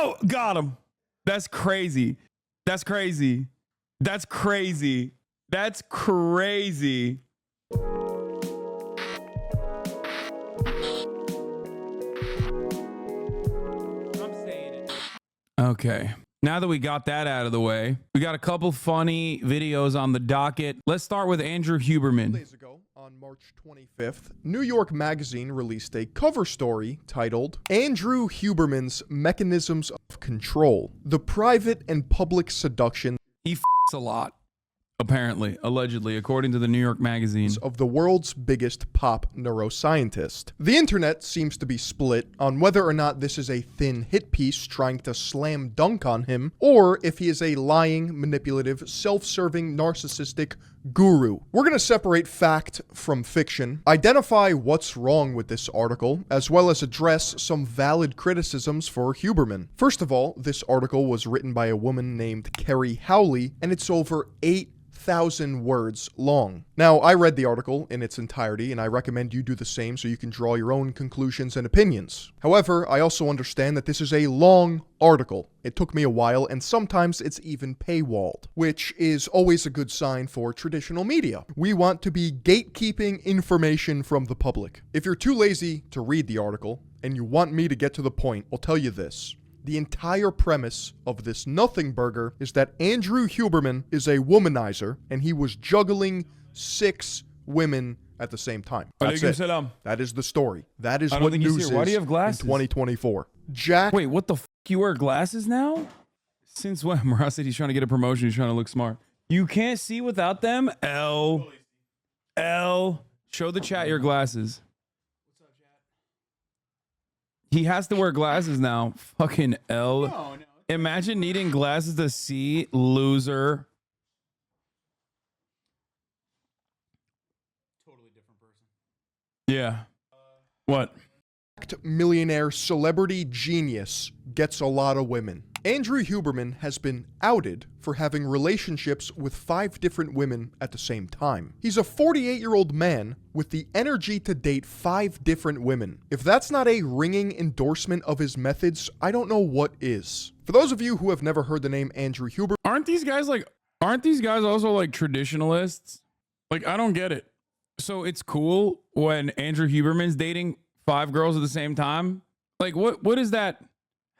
Oh, got him. That's crazy. That's crazy. That's crazy. That's crazy. I'm saying it. Okay. Now that we got that out of the way, we got a couple funny videos on the docket. Let's start with Andrew Huberman. Days ago, on March 25th, New York Magazine released a cover story titled Andrew Huberman's Mechanisms of Control, the Private and Public Seduction He f***s a lot, apparently, allegedly, according to the New York Magazine. of the world's biggest pop neuroscientist. The internet seems to be split on whether or not this is a thin hit piece trying to slam dunk on him, or if he is a lying, manipulative, self-serving, narcissistic guru. We're going to separate fact from fiction, identify what's wrong with this article, as well as address some valid criticisms for Huberman. First of all, this article was written by a woman named Kerry Howley, and it's over 8,000 words long. Now, I read the article in its entirety, and I recommend you do the same so you can draw your own conclusions and opinions. However, I also understand that this is a long article. It took me a while, and sometimes it's even paywalled, which is always a good sign for traditional media. We want to be gatekeeping information from the public. If you're too lazy to read the article, and you want me to get to the point, I'll tell you this. The entire premise of this nothing burger is that Andrew Huberman is a womanizer, and he was juggling 6 women at the same time. That's it. That is the story. That is what news is Why do you have glasses? in 2024. Jack. Wait, what the f***? You wear glasses now? Since when? Marat said he's trying to get a promotion. He's trying to look smart. You can't see without them? L. Show the chat your glasses. He has to wear glasses now. Fucking L. No. Imagine needing glasses to see, loser. Totally different person. Yeah. What? Millionaire celebrity genius gets a lot of women. Andrew Huberman has been outed for having relationships with 5 different women at the same time. He's a 48-year-old man with the energy to date 5 different women. If that's not a ringing endorsement of his methods, I don't know what is. For those of you who have never heard the name Andrew Huberman, Aren't these guys also like traditionalists? Like, I don't get it. So it's cool when Andrew Huberman's dating 5 girls at the same time? Like, what is that?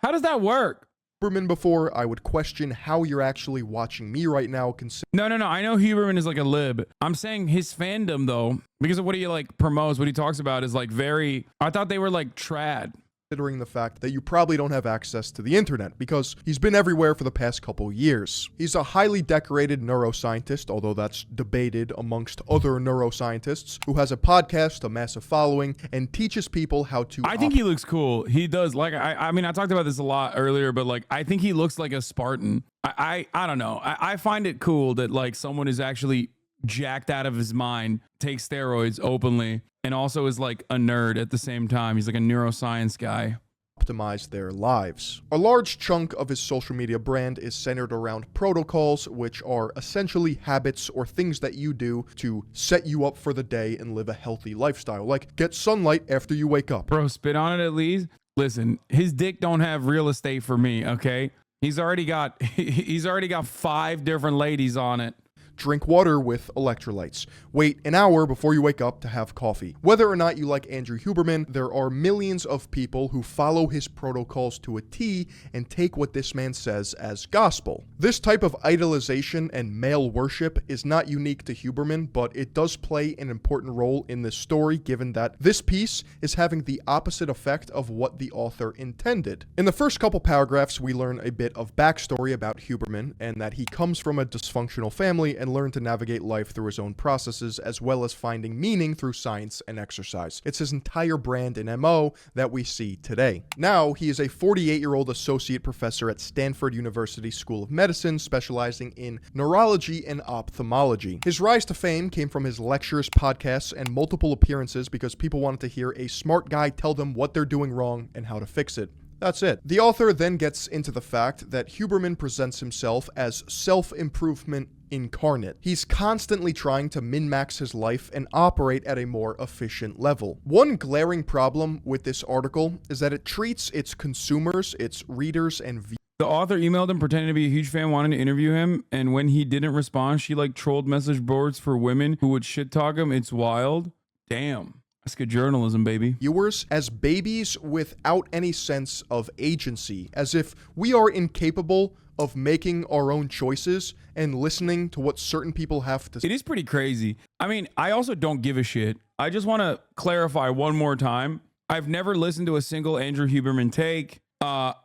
How does that work? before, I would question how you're actually watching me right now. No. I know Huberman is like a lib. I'm saying his fandom, though, because of what he like promotes, what he talks about is like very, I thought they were like trad. Considering the fact that you probably don't have access to the internet, because he's been everywhere for the past couple years. He's a highly decorated neuroscientist, although that's debated amongst other neuroscientists, who has a podcast, a massive following, and teaches people how to... I think he looks cool. He does. Like, I mean, I talked about this a lot earlier, but like, I think he looks like a Spartan. I don't know. I find it cool that like someone is actually jacked out of his mind, takes steroids openly, and also is like a nerd at the same time. He's like a neuroscience guy. Optimize their lives. A large chunk of his social media brand is centered around protocols, which are essentially habits or things that you do to set you up for the day and live a healthy lifestyle. Like get sunlight after you wake up. Bro, spit on it at least. Listen, his dick don't have real estate for me, okay? He's already got 5 different ladies on it. Drink water with electrolytes. Wait an hour before you wake up to have coffee. Whether or not you like Andrew Huberman, there are millions of people who follow his protocols to a T and take what this man says as gospel. This type of idolization and male worship is not unique to Huberman, but it does play an important role in this story, given that this piece is having the opposite effect of what the author intended. In the first couple paragraphs, we learn a bit of backstory about Huberman and that he comes from a dysfunctional family and learn to navigate life through his own processes, as well as finding meaning through science and exercise. It's his entire brand and MO that we see today. Now, he is a 48-year-old associate professor at Stanford University School of Medicine, specializing in neurology and ophthalmology. His rise to fame came from his lectures, podcasts, and multiple appearances because people wanted to hear a smart guy tell them what they're doing wrong and how to fix it. That's it. The author then gets into the fact that Huberman presents himself as self-improvement incarnate. He's constantly trying to min-max his life and operate at a more efficient level. One glaring problem with this article is that it treats its consumers, its readers, and viewers. The author emailed him pretending to be a huge fan, wanting to interview him, and when he didn't respond, she like trolled message boards for women who would shit talk him. It's wild. Damn. That's good journalism, baby. Viewers as babies without any sense of agency, as if we are incapable of making our own choices and listening to what certain people have to say. It is pretty crazy. I mean, I also don't give a shit. I just want to clarify one more time. I've never listened to a single Andrew Huberman take.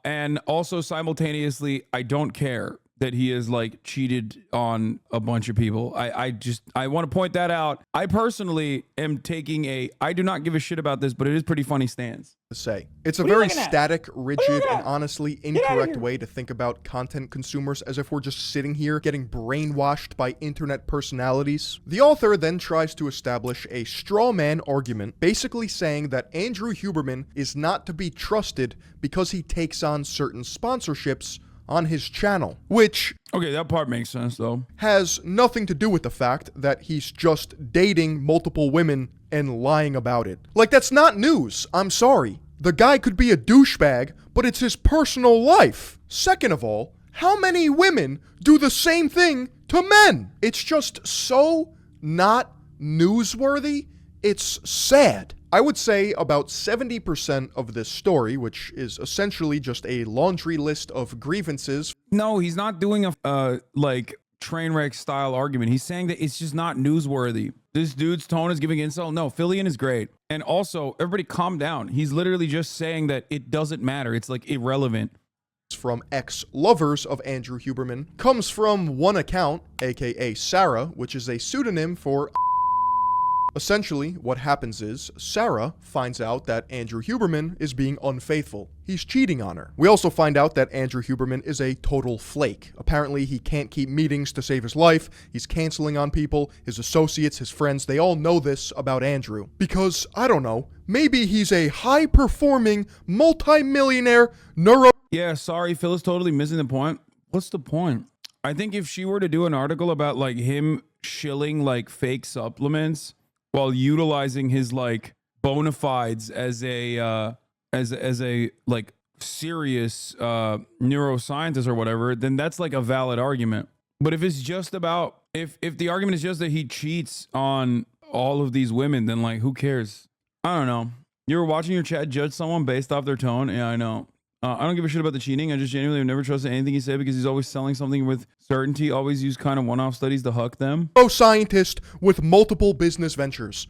And also simultaneously, I don't care that he has like cheated on a bunch of people. I want to point that out. I personally am taking I do not give a shit about this, but it is pretty funny stance. Say. It's a very static, rigid, and honestly incorrect way to think about content consumers, as if we're just sitting here getting brainwashed by internet personalities. The author then tries to establish a straw man argument, basically saying that Andrew Huberman is not to be trusted because he takes on certain sponsorships on his channel, which okay, that part makes sense though. Has nothing to do with the fact that he's just dating multiple women and lying about it. Like, that's not news. I'm sorry. The guy could be a douchebag, but it's his personal life. Second of all, how many women do the same thing to men? It's just so not newsworthy. It's sad. I would say about 70% of this story, which is essentially just a laundry list of grievances. No, he's not doing a like train wreck style argument. He's saying that it's just not newsworthy. This dude's tone is giving insult. No, Philion is great. And also, everybody calm down. He's literally just saying that it doesn't matter. It's like irrelevant. From ex-lovers of Andrew Huberman comes from one account, aka Sarah, which is a pseudonym for. Essentially, what happens is, Sarah finds out that Andrew Huberman is being unfaithful. He's cheating on her. We also find out that Andrew Huberman is a total flake. Apparently, he can't keep meetings to save his life. He's canceling on people, his associates, his friends. They all know this about Andrew. Because, I don't know, maybe he's a high-performing, multi-millionaire neuro... Yeah, sorry, Phil is totally missing the point. What's the point? I think if she were to do an article about, like, him shilling, like, fake supplements while utilizing his like bona fides as a like serious neuroscientist or whatever, then that's like a valid argument. But if it's just about if the argument is just that he cheats on all of these women, then like who cares? I don't know. You were watching your chat judge someone based off their tone. Yeah, I know. I don't give a shit about the cheating. I just genuinely have never trusted anything he said because he's always selling something with certainty, always use kind of one-off studies to huck them. Scientist with multiple business ventures.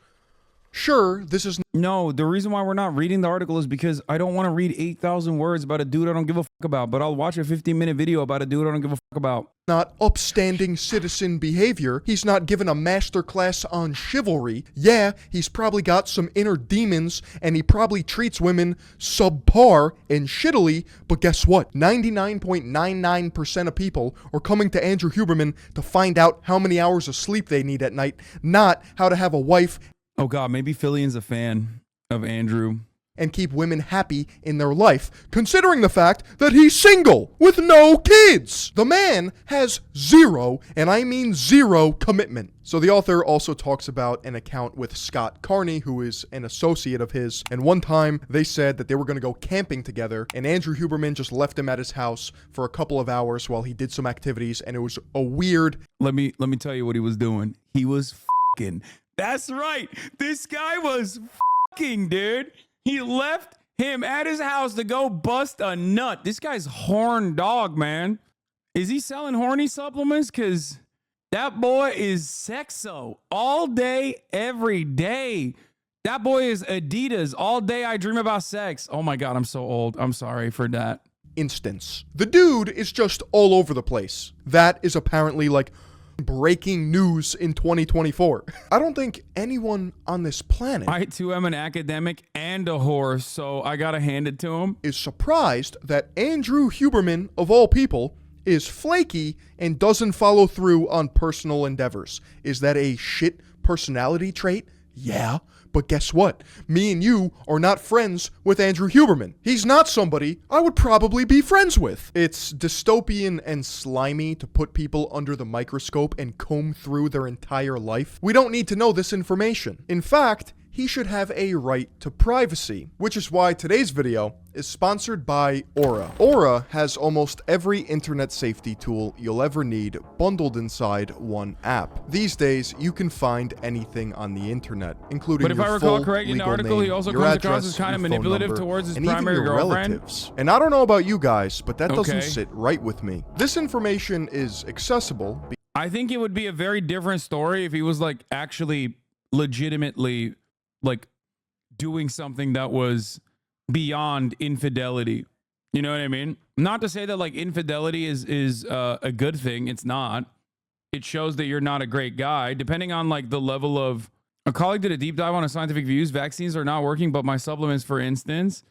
Sure, this is... No, the reason why we're not reading the article is because I don't want to read 8,000 words about a dude I don't give a fuck about, but I'll watch a 15-minute video about a dude I don't give a fuck about. Not upstanding citizen behavior. He's not given a masterclass on chivalry. Yeah, he's probably got some inner demons, and he probably treats women subpar and shittily, but guess what? 99.99% of people are coming to Andrew Huberman to find out how many hours of sleep they need at night, not how to have a wife. Oh God, maybe Philion's a fan of Andrew. And keep women happy in their life, considering the fact that he's single with no kids. The man has zero, and I mean zero, commitment. So the author also talks about an account with Scott Carney, who is an associate of his. And one time they said that they were going to go camping together, and Andrew Huberman just left him at his house for a couple of hours while he did some activities, and it was a weird... Let me tell you what he was doing. He was fucking... That's right. This guy was fucking, dude. He left him at his house to go bust a nut. This guy's horn dog, man. Is he selling horny supplements? Because that boy is sexo all day, every day. That boy is Adidas. All day I dream about sex. Oh my God, I'm so old. I'm sorry for that. Instance. The dude is just all over the place. That is apparently like... breaking news in 2024. I don't think anyone on this planet, I too am an academic and a whore, so I gotta hand it to him, is surprised that Andrew Huberman, of all people, is flaky and doesn't follow through on personal endeavors. Is that a shit personality trait? Yeah, But guess what? Me and you are not friends with Andrew Huberman. He's not somebody I would probably be friends with. It's dystopian and slimy to put people under the microscope and comb through their entire life. We don't need to know this information. In fact, he should have a right to privacy, which is why today's video is sponsored by Aura. Aura has almost every internet safety tool you'll ever need bundled inside one app. These days, you can find anything on the internet, including But if your I recall full correctly, in the legal article, name, he also your comes address, across as kind of your phone manipulative number, towards his and even primary your girlfriend. relatives. And I don't know about you guys, but that doesn't Okay. sit right with me. This information is accessible. I think it would be a very different story if he was like actually legitimately like doing something that was beyond infidelity. You know what I mean? Not to say that like infidelity is a good thing. It's not. It shows that you're not a great guy. Depending on like the level of, a colleague did a deep dive on his scientific views. Vaccines are not working, but my supplements, for instance.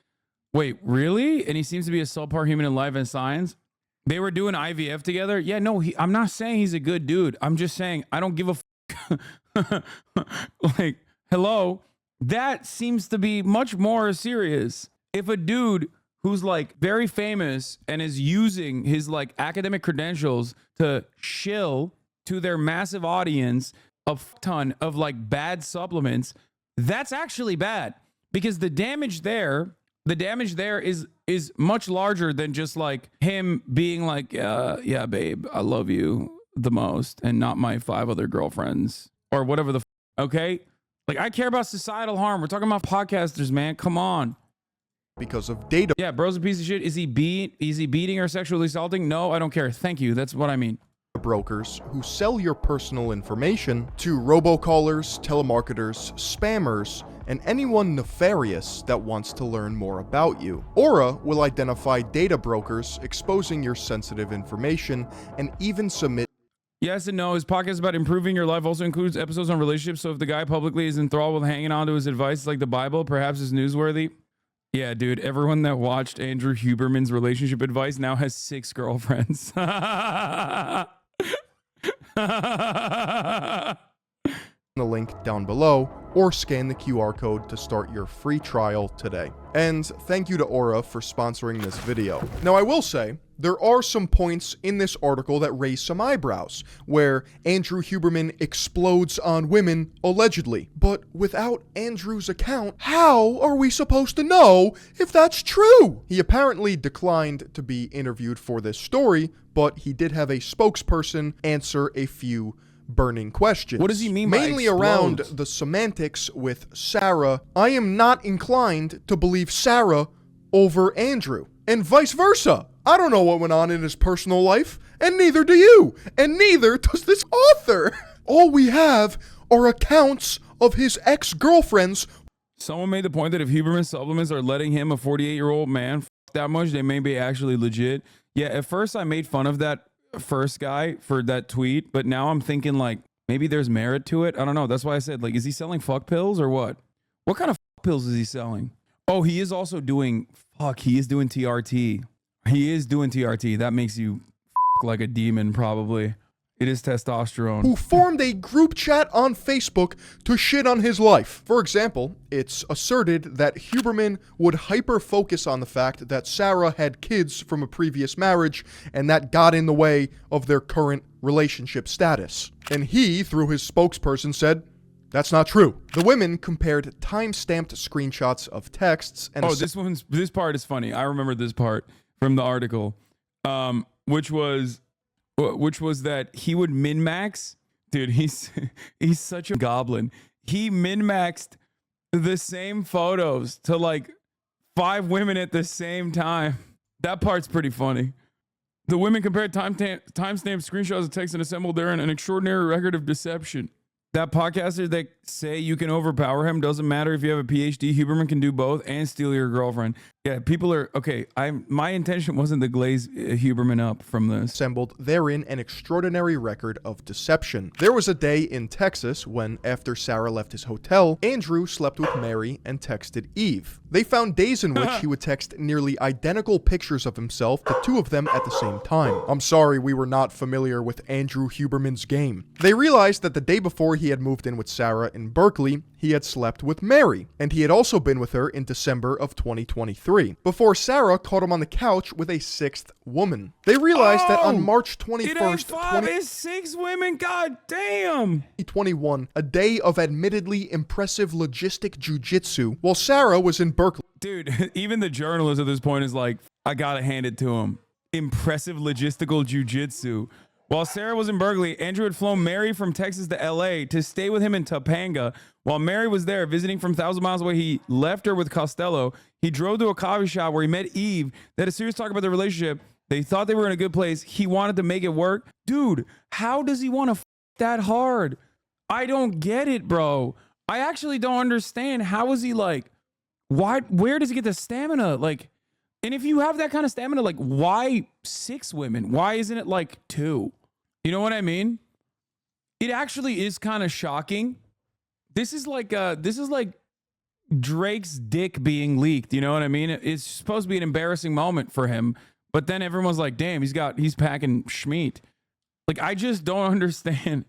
Wait, really? And he seems to be a subpar human in life and science. They were doing IVF together. Yeah, no, I'm not saying he's a good dude. I'm just saying I don't give a like, hello. That seems to be much more serious. If a dude who's like very famous and is using his like academic credentials to shill to their massive audience a ton of like bad supplements, that's actually bad, because the damage there is much larger than just like him being like, yeah, babe, I love you the most and not my 5 other girlfriends or whatever okay? Like, I care about societal harm. We're talking about podcasters, man. Come on. Because of data. Yeah, bro's a piece of shit. Is he beating or sexually assaulting? No, I don't care. Thank you. That's what I mean. Brokers who sell your personal information to robocallers, telemarketers, spammers, and anyone nefarious that wants to learn more about you. Aura will identify data brokers exposing your sensitive information and even submit. Yes and no. His podcast is about improving your life. Also includes episodes on relationships. So if the guy publicly is enthralled with hanging on to his advice like the Bible, perhaps is newsworthy. Yeah, dude. Everyone that watched Andrew Huberman's relationship advice now has 6 girlfriends. The link down below, or scan the QR code to start your free trial today. And thank you to Aura for sponsoring this video. Now, I will say, there are some points in this article that raise some eyebrows, where Andrew Huberman explodes on women, allegedly. But without Andrew's account, how are we supposed to know if that's true? He apparently declined to be interviewed for this story, but he did have a spokesperson answer a few burning questions. What does he mean by mainly explode? Around the semantics with Sarah. I am not inclined to believe Sarah over Andrew, and vice versa. I don't know what went on in his personal life, and neither do you, and neither does this author. All we have are accounts of his ex-girlfriends. Someone made the point that if Huberman supplements are letting him, a 48-year-old man, that much, they may be actually legit. Yeah, at first I made fun of that first guy for that tweet, but now I'm thinking like maybe there's merit to it. I don't know. That's why I said, like, is he selling fuck pills or what? What kind of fuck pills is he selling? Oh, he is also doing he is doing TRT. He is doing TRT. That makes you like a demon, probably. It is testosterone. Who formed a group chat on Facebook to shit on his life. For example, it's asserted that Huberman would hyper-focus on the fact that Sarah had kids from a previous marriage, and that got in the way of their current relationship status. And he, through his spokesperson, said, that's not true. The women compared time-stamped screenshots of texts and... Oh, this part is funny. I remember this part from the article, which was that he would min-max. Dude, he's such a goblin. He min-maxed the same photos to like 5 women at the same time. That part's pretty funny. The women compared timestamp screenshots of text and assembled therein an extraordinary record of deception. That podcaster that say you can overpower him doesn't matter if you have a PhD. Huberman can do both and steal your girlfriend. Yeah, people are okay. My intention wasn't to glaze Huberman up from this. Assembled therein an extraordinary record of deception. There was a day in Texas when, after Sarah left his hotel, Andrew slept with Mary and texted Eve. They found days in which he would text nearly identical pictures of himself, the two of them at the same time. I'm sorry we were not familiar with Andrew Huberman's game. They realized that the day before he had moved in with Sarah in Berkeley, he had slept with Mary, and he had also been with her in December of 2023, before Sarah caught him on the couch with a sixth woman. They realized that on March 21st, It ain't five, it's 6 women. God damn. 2021, a day of admittedly impressive logistic jujitsu, while Sarah was in Berkeley. Dude, even the journalist at this point is like, I gotta hand it to him. Impressive logistical jujitsu. While Sarah was in Berkeley, Andrew had flown Mary from Texas to LA to stay with him in Topanga. While Mary was there visiting from 1,000 miles away, he left her with Costello. He drove to a coffee shop where he met Eve. They had a serious talk about their relationship. They thought they were in a good place. He wanted to make it work. Dude, how does he want to that hard? I don't get it, bro. I actually don't understand. How is he like, where does he get the stamina? Like, and if you have that kind of stamina, like, why 6 women? Why isn't it like 2? You know what I mean? It actually is kind of shocking. This is like Drake's dick being leaked. You know what I mean? It's supposed to be an embarrassing moment for him, but then everyone's like, damn, he's packing schmeat. Like, I just don't understand.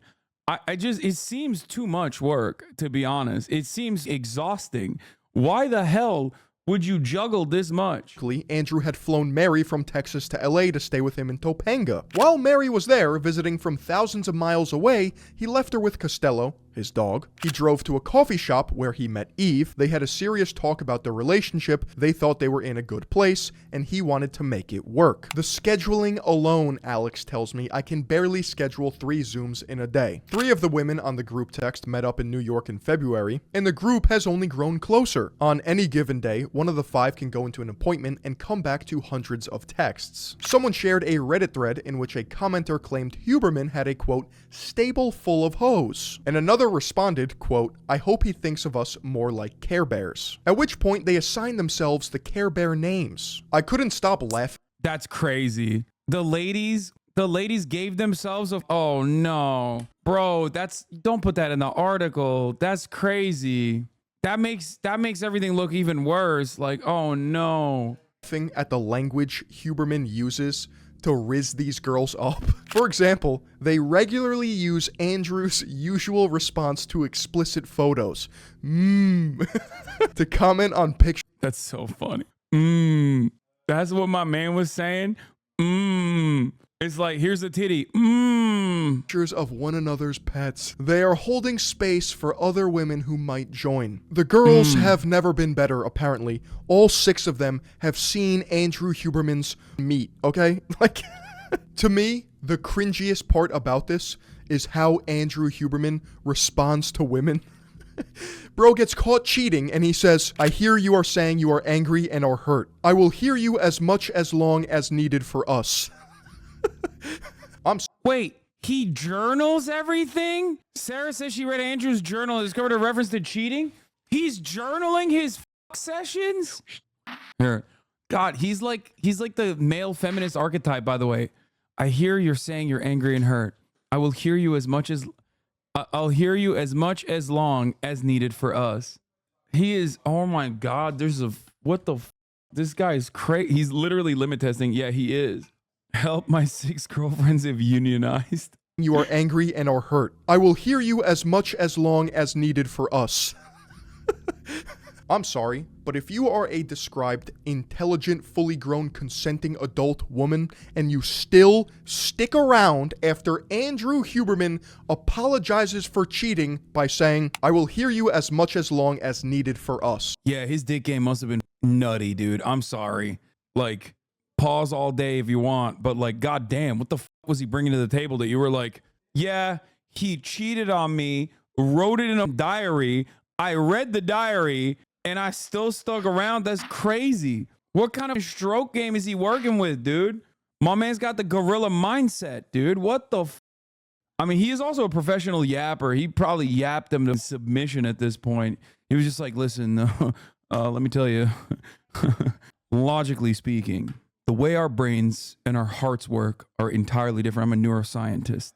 It seems too much work, to be honest. It seems exhausting. Why the hell would you juggle this much? Andrew had flown Mary from Texas to LA to stay with him in Topanga. While Mary was there, visiting from thousands of miles away, he left her with Costello, his dog. He drove to a coffee shop where he met Eve. They had a serious talk about their relationship. They thought they were in a good place, and he wanted to make it work. The scheduling alone, Alex tells me, I can barely schedule 3 Zooms in a day. 3 of the women on the group text met up in New York in February, and the group has only grown closer. On any given day, one of the 5 can go into an appointment and come back to hundreds of texts. Someone shared a Reddit thread in which a commenter claimed Huberman had a, quote, stable full of hoes, and another responded, quote, I hope he thinks of us more like Care Bears. At which point they assigned themselves the Care Bear names. I couldn't stop laughing. That's crazy. The ladies gave themselves oh no. Bro, don't put that in the article. That's crazy. That makes everything look even worse. Like, oh no. At the language Huberman uses to riz these girls up. For example, they regularly use Andrew's usual response to explicit photos. To comment on pictures. That's so funny. That's what my man was saying. It's like, here's a titty. Pictures of one another's pets. They are holding space for other women who might join. The girls have never been better, apparently. All 6 of them have seen Andrew Huberman's meat, okay? Like, to me, the cringiest part about this is how Andrew Huberman responds to women. Bro gets caught cheating and he says, I hear you are saying you are angry and are hurt. I will hear you as much as long as needed for us. Wait, he journals everything? Sarah says she read Andrew's journal and discovered a reference to cheating? He's journaling his sessions? Here. God, he's like the male feminist archetype, by the way. I hear you're saying you're angry and hurt. I will hear you as much as I'll hear you as much as long as needed for us. He is, oh my God, this guy is crazy. He's literally limit testing. Yeah, he is. Help, my 6 girlfriends have unionized. You are angry and are hurt. I will hear you as much as long as needed for us. I'm sorry, but if you are a described intelligent, fully grown, consenting adult woman, and you still stick around after Andrew Huberman apologizes for cheating by saying, I will hear you as much as long as needed for us. Yeah, his dick game must have been nutty, dude. I'm sorry. Like, pause all day if you want, but like, goddamn, what the was he bringing to the table that you were like, yeah, he cheated on me, wrote it in a diary, I read the diary, and I still stuck around? That's crazy. What kind of stroke game is he working with, dude? My man's got the gorilla mindset, dude. What the I mean, he is also a professional yapper. He probably yapped him to submission at this point. He was just like, listen, let me tell you. logically speaking, the way our brains and our hearts work are entirely different. I'm a neuroscientist.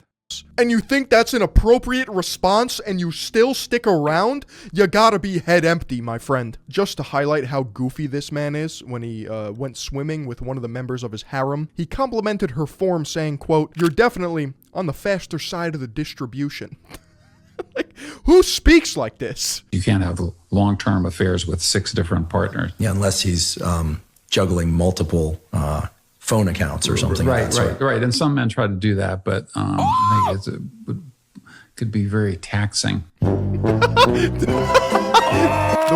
And you think that's an appropriate response and you still stick around? You gotta be head empty, my friend. Just to highlight how goofy this man is, when he went swimming with one of the members of his harem, he complimented her form saying, quote, "You're definitely on the faster side of the distribution." Like, who speaks like this? You can't have long-term affairs with 6 different partners. Yeah, unless he's juggling multiple phone accounts or something. Right. And some men try to do that, but I think could be very taxing. The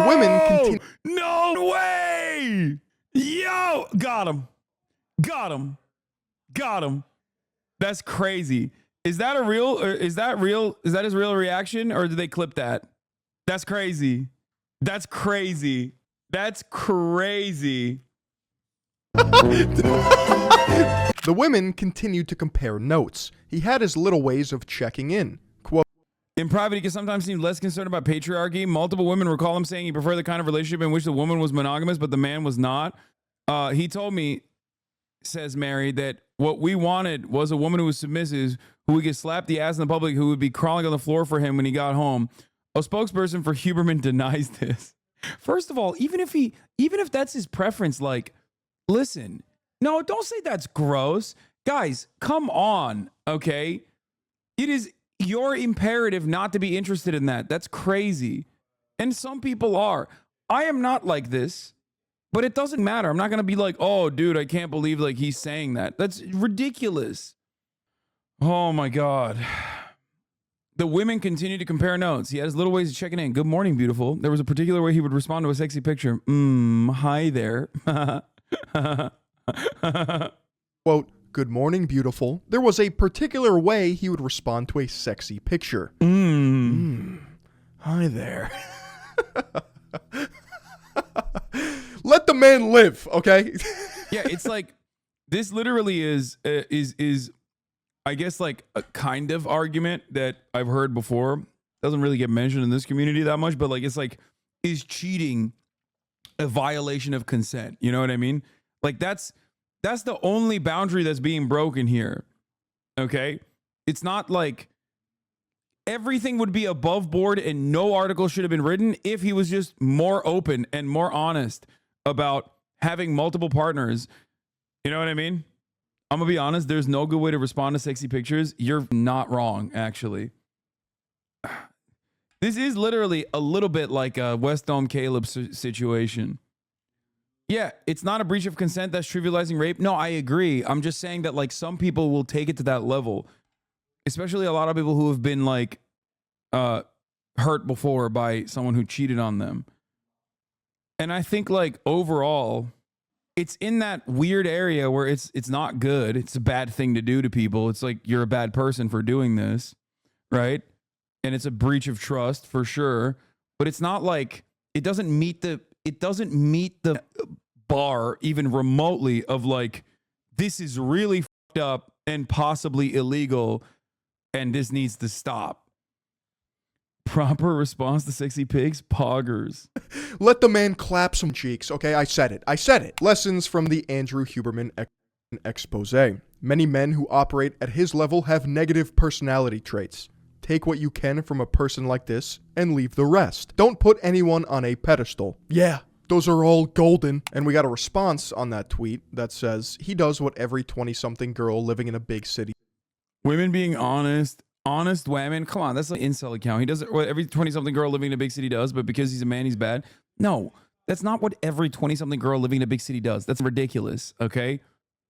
women continue. No way! Yo, got him. That's crazy. Is that a real? Or is that real? Is that his real reaction, or did they clip that? That's crazy. The women continued to compare notes. He had his little ways of checking in. Quote, "In private, he can sometimes seem less concerned about patriarchy. Multiple women recall him saying he preferred the kind of relationship in which the woman was monogamous, but the man was not. He told me," says Mary, "that what we wanted was a woman who was submissive, who would get slapped the ass in the public, who would be crawling on the floor for him when he got home." A spokesperson for Huberman denies this. First of all, even if that's his preference, like, listen, no, don't say that's gross. Guys, come on, okay? It is your imperative not to be interested in that. That's crazy. And some people are. I am not like this, but it doesn't matter. I'm not going to be like, "Oh, dude, I can't believe like he's saying that." That's ridiculous. Oh my God. The women continue to compare notes. He had his little ways of checking in. "Good morning, beautiful." There was a particular way he would respond to a sexy picture. Hi there. Quote, "Good morning, beautiful." There was a particular way he would respond to a sexy picture. Hi there. Let the man live, okay? Yeah, it's like, this literally is I guess like a kind of argument that I've heard before. Doesn't really get mentioned in this community that much, but like, it's like, is cheating a violation of consent? You know what I mean? Like, that's the only boundary that's being broken here. Okay? It's not like everything would be above board and no article should have been written if he was just more open and more honest about having multiple partners. You know what I mean? I'm gonna be honest, there's no good way to respond to sexy pictures. You're not wrong, actually. This is literally a little bit like a West Dome Caleb situation. Yeah, it's not a breach of consent that's trivializing rape. No, I agree. I'm just saying that like some people will take it to that level, especially a lot of people who have been like hurt before by someone who cheated on them. And I think like overall, it's in that weird area where it's not good. It's a bad thing to do to people. It's like, you're a bad person for doing this, right? And it's a breach of trust for sure. But it's not like it doesn't meet the bar even remotely of like, this is really fucked up and possibly illegal and this needs to stop. Proper response to sexy pigs? Poggers. Let the man clap some cheeks, okay? I said it. Lessons from the Andrew Huberman expose. Many men who operate at his level have negative personality traits. Take what you can from a person like this and leave the rest. Don't put anyone on a pedestal. Yeah, those are all golden. And we got a response on that tweet that says, he does what every 20-something girl living in a big city. Women being honest women. Come on, that's an incel account. He does what every 20-something girl living in a big city does, but because he's a man, he's bad. No, that's not what every 20-something girl living in a big city does. That's ridiculous, okay?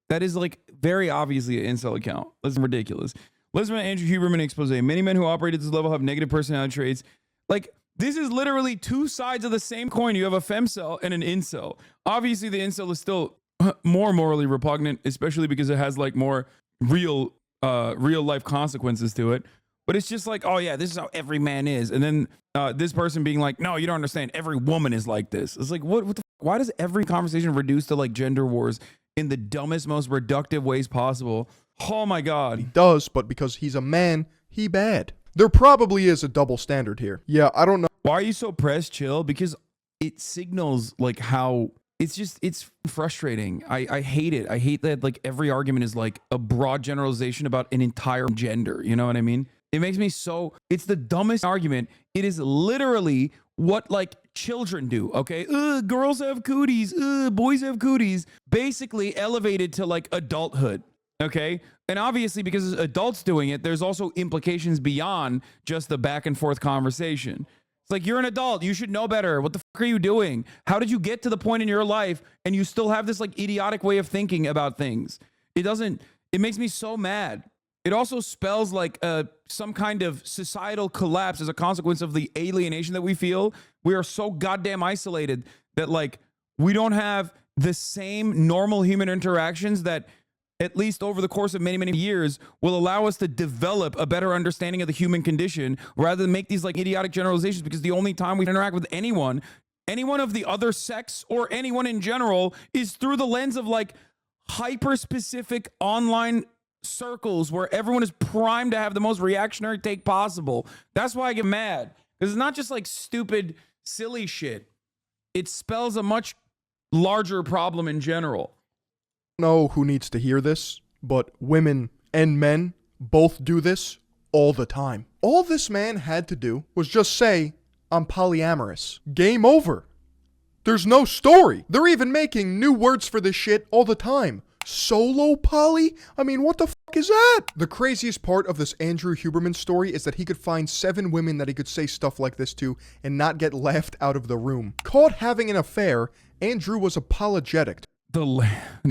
That is like very obviously an incel account. That's ridiculous. Listen to Andrew Huberman expose. Many men who operate at this level have negative personality traits. Like, this is literally two sides of the same coin. You have a femcel and an incel. Obviously, the incel is still more morally repugnant, especially because it has like more real life consequences to it. But it's just like, oh yeah, this is how every man is. And then this person being like, no, you don't understand. Every woman is like this. It's like, what the why does every conversation reduce to like gender wars in the dumbest, most reductive ways possible? Oh my God. He does, but because he's a man, he bad. There probably is a double standard here. Yeah, I don't know. Why are you so pressed? Chill. Because it signals like how it's frustrating. I hate it. I hate that like every argument is like a broad generalization about an entire gender. You know what I mean? It makes me so, it's the dumbest argument. It is literally what like children do. Okay. Girls have cooties. Boys have cooties. Basically elevated to like adulthood. Okay. And obviously because adults doing it, there's also implications beyond just the back and forth conversation. It's like, you're an adult. You should know better. What the fuck are you doing? How did you get to the point in your life and you still have this like idiotic way of thinking about things? It makes me so mad. It also spells like some kind of societal collapse as a consequence of the alienation that we feel. We are so goddamn isolated that like we don't have the same normal human interactions that at least over the course of many, many years will allow us to develop a better understanding of the human condition rather than make these like idiotic generalizations, because the only time we interact with anyone of the other sex or anyone in general is through the lens of like hyper specific online circles where everyone is primed to have the most reactionary take possible. That's why I get mad, because it's not just like stupid, silly shit. It spells a much larger problem in general. I don't know who needs to hear this, but women and men both do this all the time. All this man had to do was just say, I'm polyamorous. Game over. There's no story. They're even making new words for this shit all the time. Solo poly? I mean, what the fuck is that? The craziest part of this Andrew Huberman story is that he could find 7 women that he could say stuff like this to and not get laughed out of the room. Caught having an affair, Andrew was apologetic. No.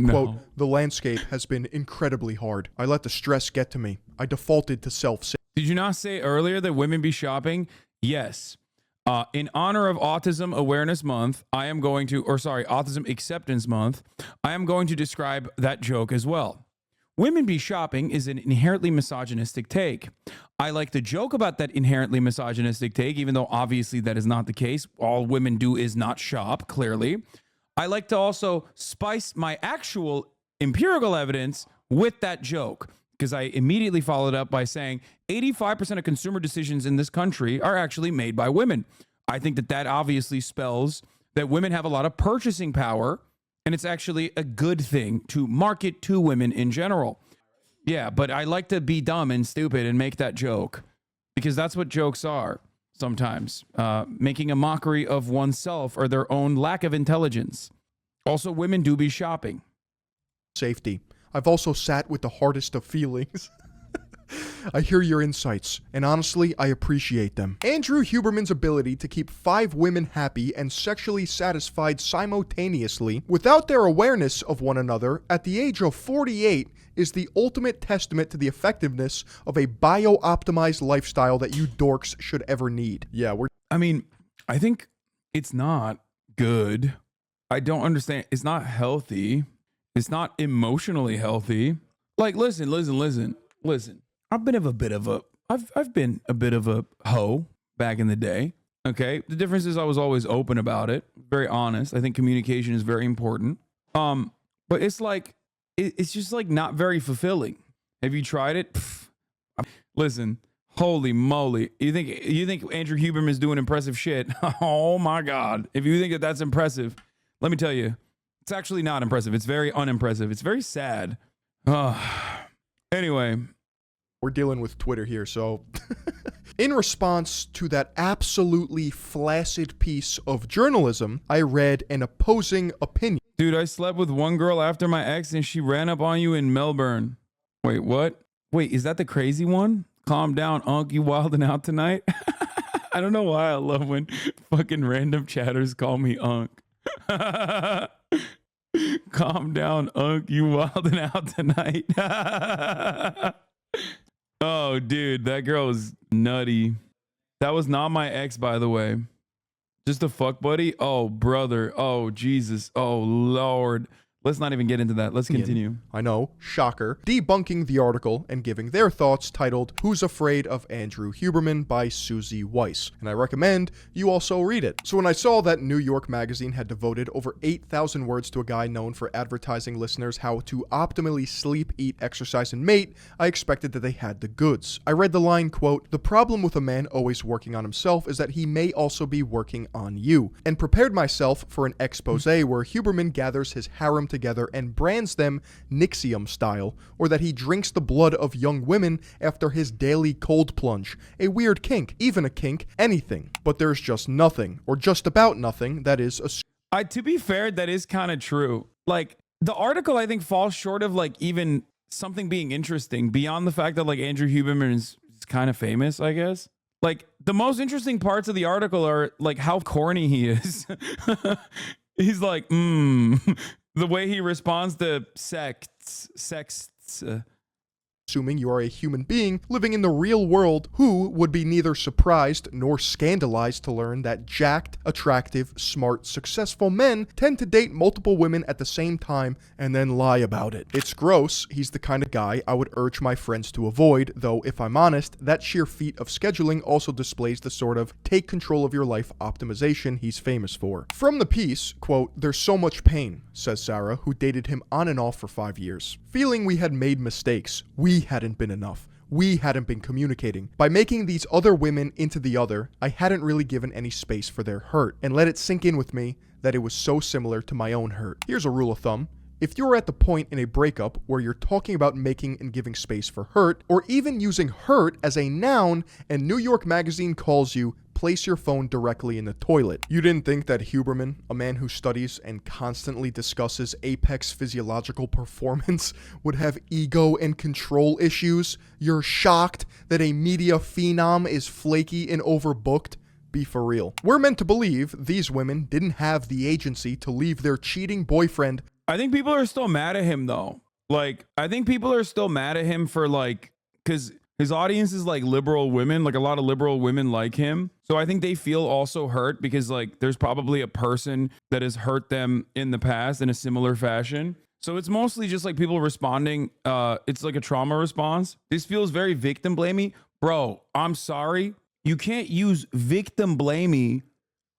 Quote, the landscape has been incredibly hard. I let the stress get to me. I defaulted to self-save. Did you not say earlier that women be shopping? Yes. In honor of Autism Awareness Month, Autism Acceptance Month, I am going to describe that joke as well. Women be shopping is an inherently misogynistic take. I like to joke about that inherently misogynistic take, even though obviously that is not the case. All women do is not shop, clearly. I like to also spice my actual empirical evidence with that joke, because I immediately followed up by saying 85% of consumer decisions in this country are actually made by women. I think that that obviously spells that women have a lot of purchasing power, and it's actually a good thing to market to women in general. Yeah, but I like to be dumb and stupid and make that joke, because that's what jokes are sometimes, making a mockery of oneself or their own lack of intelligence. Also, women do be shopping. Safety. I've also sat with the hardest of feelings. I hear your insights, and honestly, I appreciate them. Andrew Huberman's ability to keep 5 women happy and sexually satisfied simultaneously without their awareness of one another at the age of 48 is the ultimate testament to the effectiveness of a bio-optimized lifestyle that you dorks should ever need. Yeah, I think it's not good. I don't understand. It's not healthy. It's not emotionally healthy. Like, listen. I've been a bit of a hoe back in the day. Okay. The difference is I was always open about it. Very honest. I think communication is very important. But it's like, it's just like not very fulfilling. Have you tried it? Listen, holy moly. You think Andrew Huberman is doing impressive shit? Oh my God. If you think that that's impressive, let me tell you, it's actually not impressive. It's very unimpressive. It's very sad. Anyway. We're dealing with Twitter here, so... In response to that absolutely flaccid piece of journalism, I read an opposing opinion. Dude, I slept with one girl after my ex and she ran up on you in Melbourne. Wait, what? Wait, is that the crazy one? Calm down, Unc, you wilding out tonight? I don't know why I love when fucking random chatters call me Unc. Calm down, Unc, you wilding out tonight. Oh, dude, that girl was nutty. That was not my ex, by the way. Just a fuck buddy? Oh, brother. Oh, Jesus. Oh, Lord. Let's not even get into that. Let's continue. I know, shocker, debunking the article and giving their thoughts titled Who's Afraid of Andrew Huberman by Susie Weiss. And I recommend you also read it. So when I saw that New York Magazine had devoted over 8,000 words to a guy known for advertising listeners how to optimally sleep, eat, exercise, and mate, I expected that they had the goods. I read the line, quote, "The problem with a man always working on himself is that he may also be working on you," and prepared myself for an expose where Huberman gathers his harem together and brands them Nixium style, or that he drinks the blood of young women after his daily cold plunge. A weird kink, even a kink, anything. But there's just nothing, or just about nothing, that is To be fair, that is kind of true. Like, the article, I think, falls short of, like, even something being interesting beyond the fact that, like, Andrew Huberman is kind of famous, I guess. Like, the most interesting parts of the article are, like, how corny he is. He's like, the way he responds to assuming you are a human being living in the real world who would be neither surprised nor scandalized to learn that jacked, attractive, smart, successful men tend to date multiple women at the same time and then lie about it. It's gross. He's the kind of guy I would urge my friends to avoid, though if I'm honest, that sheer feat of scheduling also displays the sort of take control of your life optimization he's famous for. From the piece, quote, "There's so much pain," says Sarah, who dated him on and off for 5 years. "Feeling we had made mistakes. We hadn't been enough. We hadn't been communicating. By making these other women into the other, I hadn't really given any space for their hurt and let it sink in with me that it was so similar to my own hurt. Here's a rule of thumb. If you're at the point in a breakup where you're talking about making and giving space for hurt, or even using hurt as a noun, and New York Magazine calls you, place your phone directly in the toilet. You didn't think that Huberman, a man who studies and constantly discusses apex physiological performance, would have ego and control issues? You're shocked that a media phenom is flaky and overbooked? Be for real. We're meant to believe these women didn't have the agency to leave their cheating boyfriend. I think people are still mad at him, though. Like, I think people are still mad at him for, like, because his audience is, like, liberal women. Like, a lot of liberal women like him. So I think they feel also hurt because, like, there's probably a person that has hurt them in the past in a similar fashion. So it's mostly just, like, people responding. It's like a trauma response. This feels very victim blamey. Bro, I'm sorry. You can't use victim blamey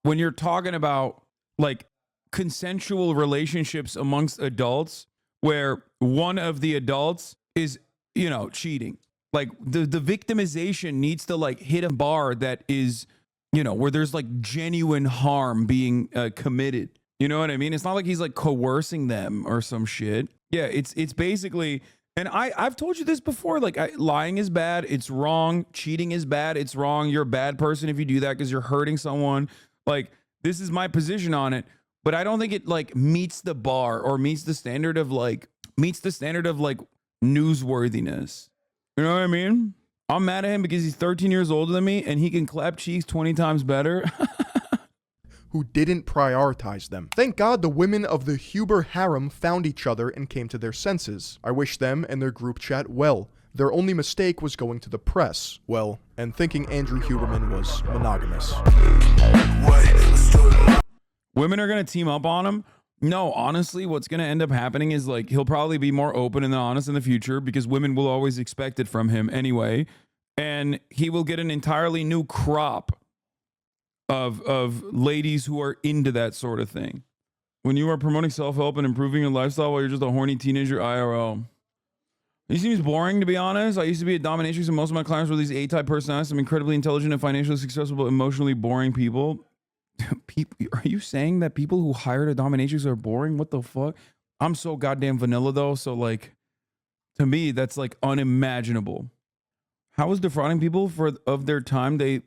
when you're talking about, like, consensual relationships amongst adults where one of the adults is, you know, cheating. Like, the victimization needs to, like, hit a bar that is, you know, where there's, like, genuine harm being committed. You know what I mean? It's not like he's, like, coercing them or some shit. Yeah, it's basically, and I've told you this before, like, lying is bad. It's wrong. Cheating is bad. It's wrong. You're a bad person if you do that because you're hurting someone. Like, this is my position on it. But I don't think it, like, meets the bar or meets the standard of newsworthiness. You know what I mean? I'm mad at him because he's 13 years older than me and he can clap cheeks 20 times better. Who didn't prioritize them. Thank God the women of the Huber harem found each other and came to their senses. I wish them and their group chat well. Their only mistake was going to the press. Well, and thinking Andrew Huberman was monogamous. Women are going to team up on him. No, honestly, what's going to end up happening is, like, he'll probably be more open and honest in the future because women will always expect it from him anyway. And he will get an entirely new crop of ladies who are into that sort of thing. When you are promoting self-help and improving your lifestyle while you're just a horny teenager IRL. He seems boring, to be honest. I used to be a dominatrix and most of my clients were these A-type personalities. I'm incredibly intelligent and financially successful, but emotionally boring people. Are you saying that people who hired a dominatrix are boring? What the fuck? I'm so goddamn vanilla, though. So, like, to me, that's, like, unimaginable. How is defrauding people of their time they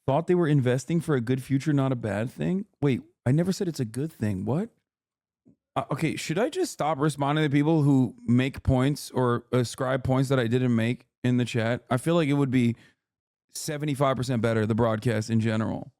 thought they were investing for a good future not a bad thing? Wait, I never said it's a good thing. What? Okay, should I just stop responding to people who make points or ascribe points that I didn't make in the chat? I feel like it would be 75% better, the broadcast in general.